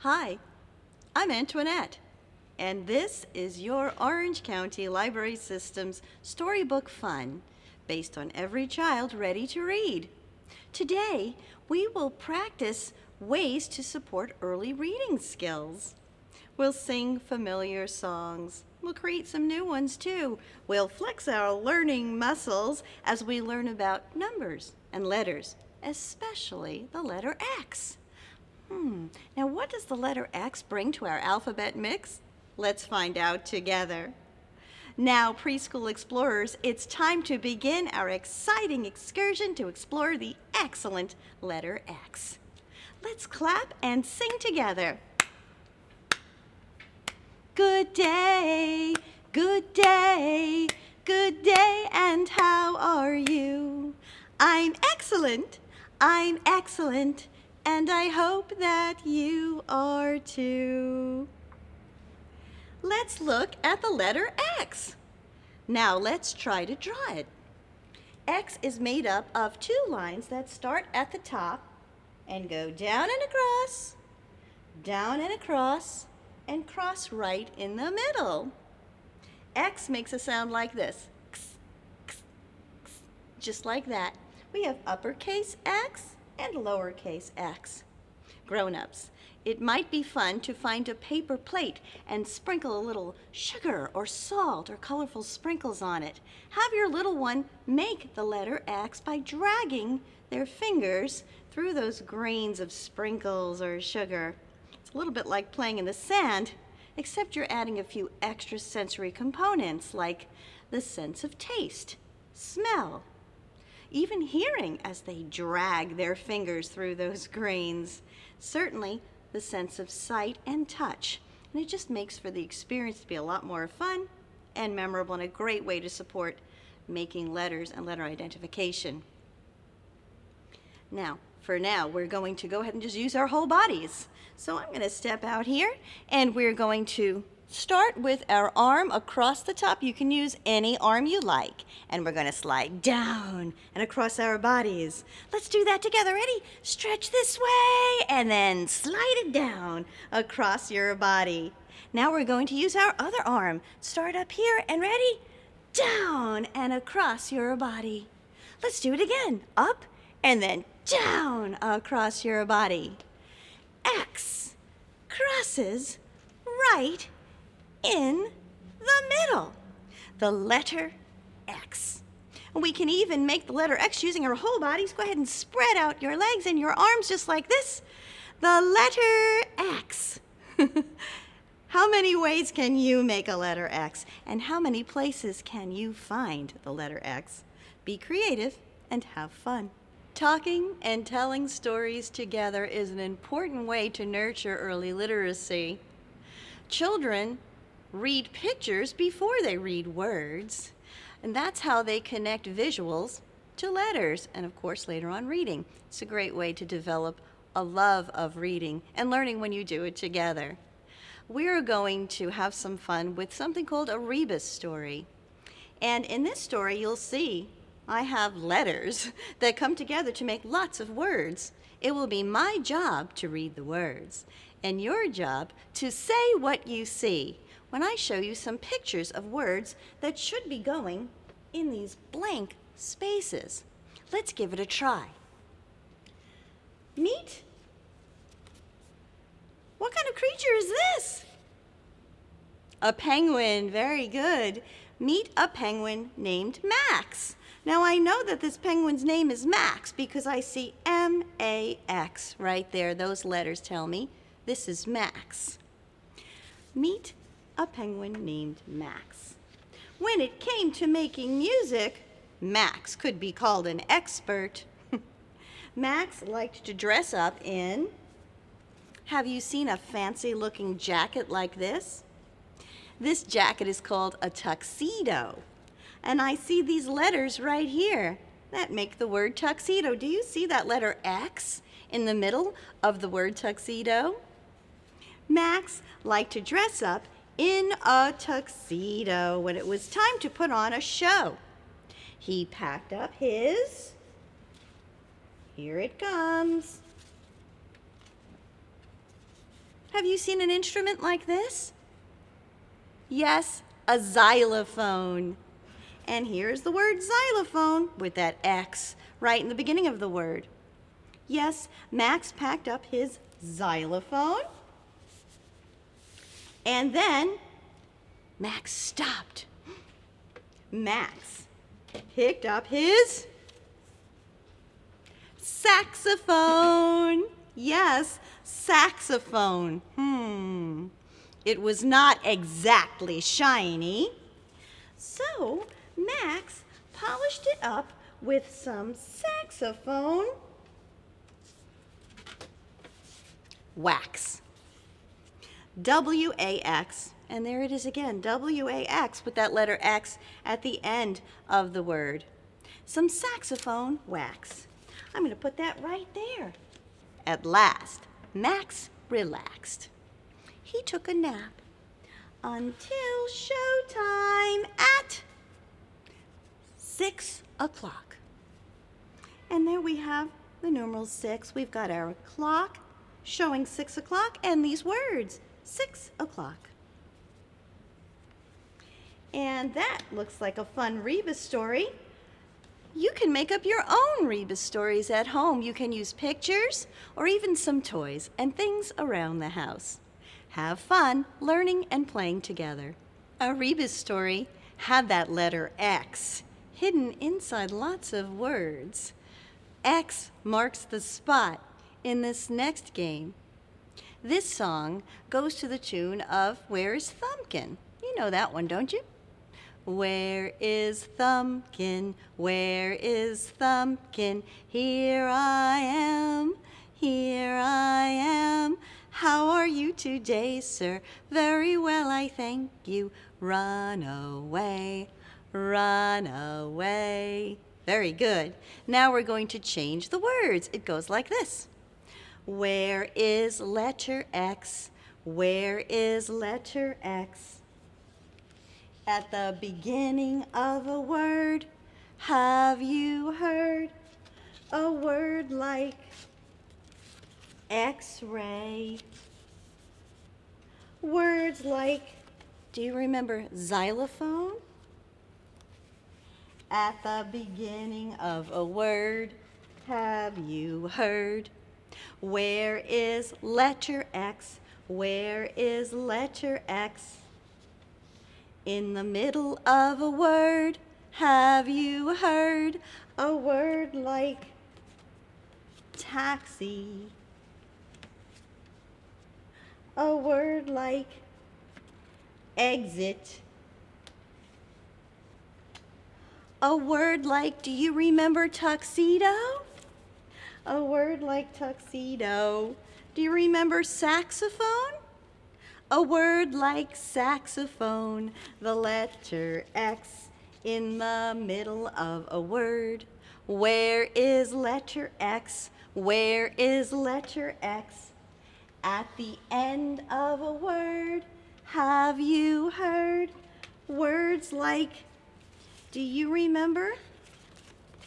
Hi, I'm Antoinette, and this is your Orange County Library System's Storybook Fun, based on every child ready to read. Today, we will practice ways to support early reading skills. We'll sing familiar songs. We'll create some new ones too. We'll flex our learning muscles as we learn about numbers and letters, especially the letter X. Now what does the letter X bring to our alphabet mix? Let's find out together. Now, preschool explorers, it's time to begin our exciting excursion to explore the excellent letter X. Let's clap and sing together. Good day, good day, good day, and how are you? I'm excellent, and I hope that you are too. Let's look at the letter X. Now let's try to draw it. X is made up of two lines that start at the top and go down and across, and cross right in the middle. X makes a sound like this, x, x, x, just like that. We have uppercase X and lowercase x. Grown-ups, it might be fun to find a paper plate and sprinkle a little sugar or salt or colorful sprinkles on it. Have your little one make the letter X by dragging their fingers through those grains of sprinkles or sugar. It's a little bit like playing in the sand, except you're adding a few extra sensory components like the sense of taste, smell, even hearing as they drag their fingers through those grains. Certainly the sense of sight and touch. And it just makes for the experience to be a lot more fun and memorable, and a great way to support making letters and letter identification. Now, for now, we're going to go ahead and just use our whole bodies. So I'm going to step out here, and we're going to start with our arm across the top. You can use any arm you like. And we're going to slide down and across our bodies. Let's do that together. Ready? Stretch this way, and then slide it down across your body. Now we're going to use our other arm. Start up here, and ready? Down and across your body. Let's do it again. Up, and then down across your body. X crosses right in the middle, the letter X. We can even make the letter X using our whole bodies. Go ahead and spread out your legs and your arms just like this. The letter X. How many ways can you make a letter X? And how many places can you find the letter X? Be creative and have fun. Talking and telling stories together is an important way to nurture early literacy. Children read pictures before they read words, and that's how they connect visuals to letters, and of course later on reading. It's a great way to develop a love of reading and learning when you do it together. We're going to have some fun with something called a rebus story. And in this story, you'll see I have letters that come together to make lots of words. It will be my job to read the words, and your job to say what you see when I show you some pictures of words that should be going in these blank spaces. Let's give it a try. Meet. What kind of creature is this? A penguin. Very good. Meet a penguin named Max. Now I know that this penguin's name is Max because I see M-A-X right there. Those letters tell me this is Max. Meet a penguin named Max. When it came to making music, Max could be called an expert. Max liked to dress up in, have you seen a fancy-looking jacket like this? This jacket is called a tuxedo. And I see these letters right here that make the word tuxedo. Do you see that letter X in the middle of the word tuxedo? Max liked to dress up in a tuxedo when it was time to put on a show. He packed up his, here it comes, Have you seen an instrument like this? Yes, a xylophone. And here's the word xylophone with that X right in the beginning of the word. Yes, Max packed up his xylophone. And then Max stopped. Max picked up his saxophone. Yes, saxophone. It was not exactly shiny. So Max polished it up with some saxophone wax. W-A-X. And there it is again, W-A-X, with that letter X at the end of the word. Some saxophone wax. I'm going to put that right there. At last, Max relaxed. He took a nap until showtime at 6 o'clock. And there we have the numeral 6. We've got our clock showing 6 o'clock and these words, 6 o'clock. And that looks like a fun rebus story. You can make up your own rebus stories at home. You can use pictures or even some toys and things around the house. Have fun learning and playing together. A rebus story had that letter X hidden inside lots of words. X marks the spot in this next game. This song goes to the tune of Where's Thumbkin? You know that one, don't you? Where is Thumbkin? Where is Thumbkin? Here I am, here I am. How are you today, sir? Very well, I thank you. Run away, run away. Very good. Now we're going to change the words. It goes like this. Where is letter X? Where is letter X? At the beginning of a word, have you heard a word like X-ray? Words like, do you remember xylophone? At the beginning of a word, have you heard? Where is letter X? Where is letter X? In the middle of a word, have you heard a word like taxi? A word like exit. A word like, do you remember tuxedo? A word like tuxedo. Do you remember saxophone? A word like saxophone, the letter X in the middle of a word. Where is letter X? Where is letter X? At the end of a word, have you heard words like, do you remember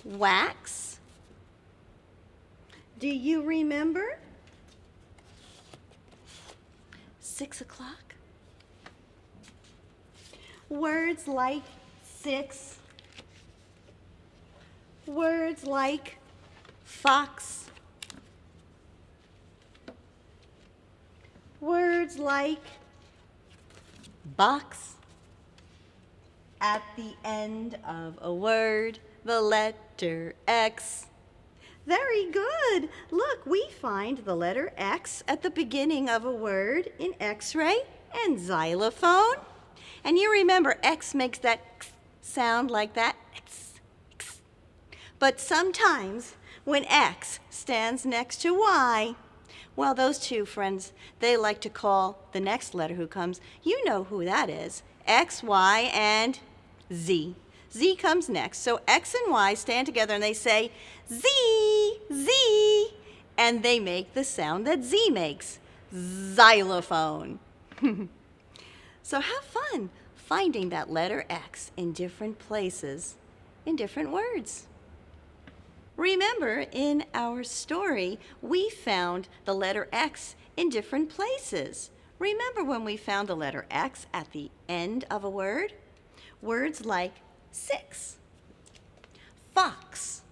wax? Do you remember 6 o'clock? Words like 6. Words like fox. Words like box. At the end of a word, the letter X. Very good. Look, we find the letter X at the beginning of a word in X-ray and xylophone. And you remember X makes that X sound like that. X, X. But sometimes when X stands next to Y, well, those two friends, they like to call the next letter who comes, you know who that is, X, Y, and Z. Z comes next. So X and Y stand together and they say, Z, Z, and they make the sound that Z makes, xylophone. So have fun finding that letter X in different places, in different words. Remember, in our story, we found the letter X in different places. Remember when we found the letter X at the end of a word? Words like six, fox,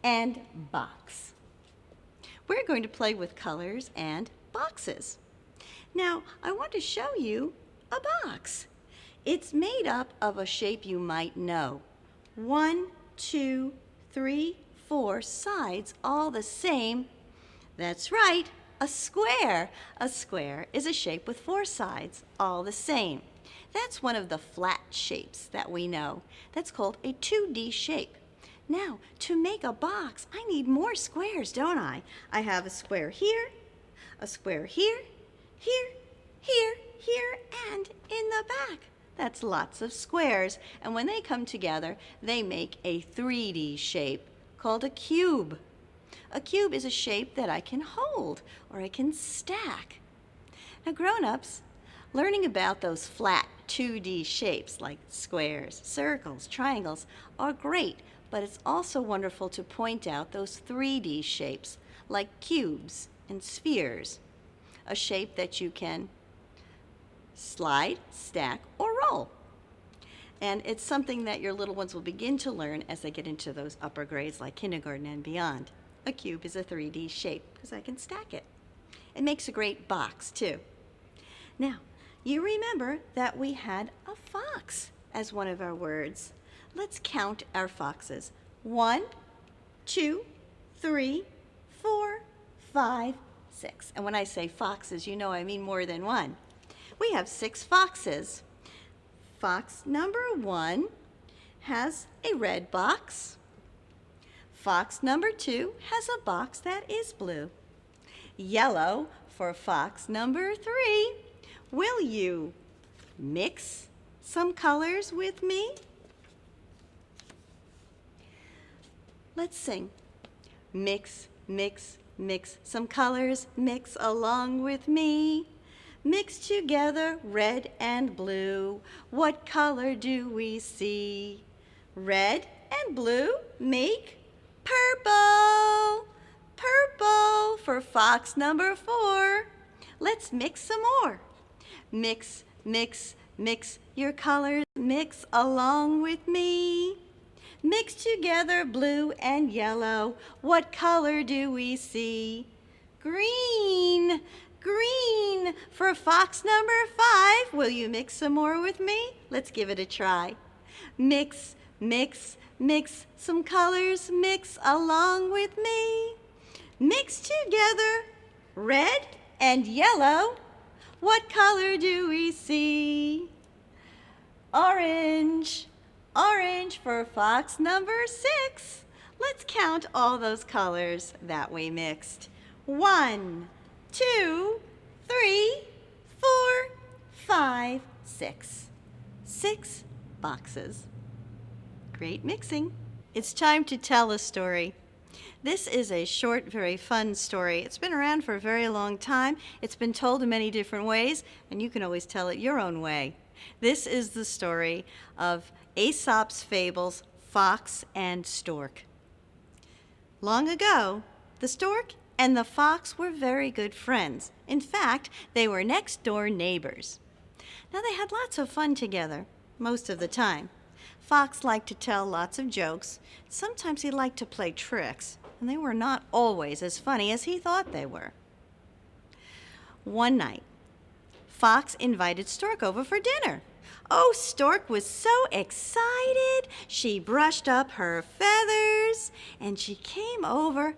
and box. We're going to play with colors and boxes. Now, I want to show you a box. It's made up of a shape you might know. 1, 2, 3, 4 sides, all the same. That's right, a square. A square is a shape with 4 sides, all the same. That's one of the flat shapes that we know. That's called a 2D shape. Now, to make a box, I need more squares, don't I? I have a square here, a square here, here, here, here, and in the back. That's lots of squares, and when they come together, they make a 3D shape called a cube. A cube is a shape that I can hold or I can stack. Now, grown-ups, learning about those flat 2D shapes like squares, circles, triangles are great, but it's also wonderful to point out those 3D shapes like cubes and spheres, a shape that you can slide, stack, or roll. And it's something that your little ones will begin to learn as they get into those upper grades like kindergarten and beyond. A cube is a 3D shape because I can stack it. It makes a great box too. Now, you remember that we had a fox as one of our words. Let's count our foxes. 1, 2, 3, 4, 5, 6. And when I say foxes, you know I mean more than one. We have 6 foxes. Fox number 1 has a red box. Fox number 2 has a box that is blue. Yellow for fox number 3. Will you mix some colors with me? Let's sing. Mix, mix, mix some colors, mix along with me. Mix together red and blue. What color do we see? Red and blue make purple. Purple for fox number 4. Let's mix some more. Mix, mix, mix your colors, mix along with me. Mix together blue and yellow. What color do we see? Green. Green for fox number 5. Will you mix some more with me? Let's give it a try. Mix, mix, mix some colors, mix along with me. Mix together red and yellow. What color do we see? Orange. Orange for fox number 6. Let's count all those colors that we mixed. 1, 2, 3, 4, 5, 6. 6 boxes. Great mixing. It's time to tell a story. This is a short, very fun story. It's been around for a very long time. It's been told in many different ways, and you can always tell it your own way. This is the story of Aesop's Fables, Fox and Stork. Long ago, the stork and the fox were very good friends. In fact, they were next-door neighbors. Now, they had lots of fun together, most of the time. Fox liked to tell lots of jokes. Sometimes he liked to play tricks, and they were not always as funny as he thought they were. One night, Fox invited Stork over for dinner. Oh, Stork was so excited. She brushed up her feathers, and she came over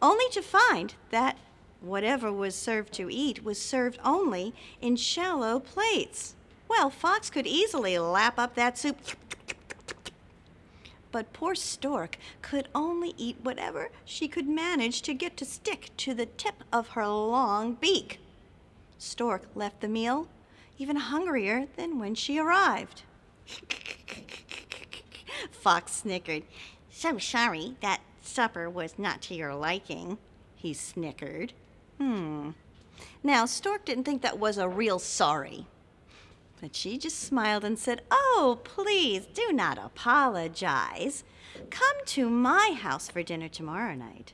only to find that whatever was served to eat was served only in shallow plates. Well, Fox could easily lap up that soup, but poor Stork could only eat whatever she could manage to get to stick to the tip of her long beak. Stork left the meal even hungrier than when she arrived. Fox snickered. "So sorry that supper was not to your liking," he snickered. Now, Stork didn't think that was a real sorry. But she just smiled and said, "Oh, please do not apologize. Come to my house for dinner tomorrow night."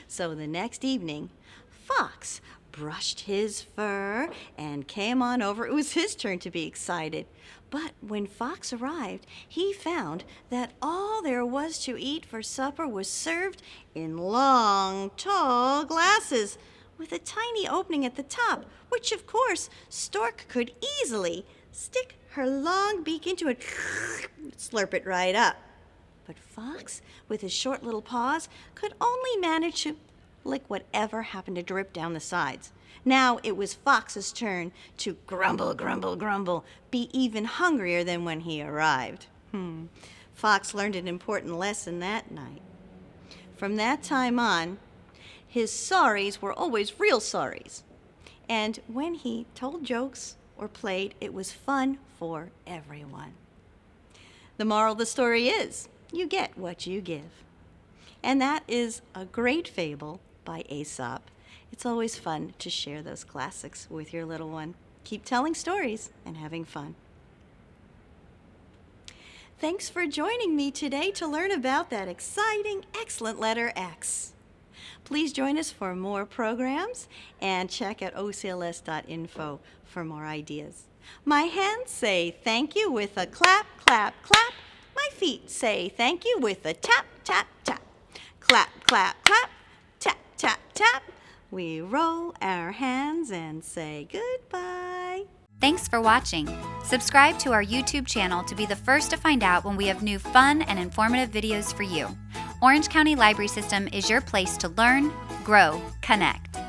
So the next evening, Fox brushed his fur, and came on over. It was his turn to be excited. But when Fox arrived, he found that all there was to eat for supper was served in long, tall glasses with a tiny opening at the top, which, of course, Stork could easily stick her long beak into it, slurp it right up. But Fox, with his short little paws, could only manage to lick whatever happened to drip down the sides. Now it was Fox's turn to grumble, grumble, grumble, be even hungrier than when he arrived. Fox learned an important lesson that night. From that time on, his sorries were always real sorries. And when he told jokes or played, it was fun for everyone. The moral of the story is, you get what you give. And that is a great fable by Aesop. It's always fun to share those classics with your little one. Keep telling stories and having fun. Thanks for joining me today to learn about that exciting, excellent letter X. Please join us for more programs and check out ocls.info for more ideas. My hands say thank you with a clap, clap, clap. My feet say thank you with a tap, tap, tap. Clap, clap, clap, tap, tap, tap. We roll our hands and say goodbye. Thanks for watching. Subscribe to our YouTube channel to be the first to find out when we have new fun and informative videos for you. Orange County Library System is your place to learn, grow, connect.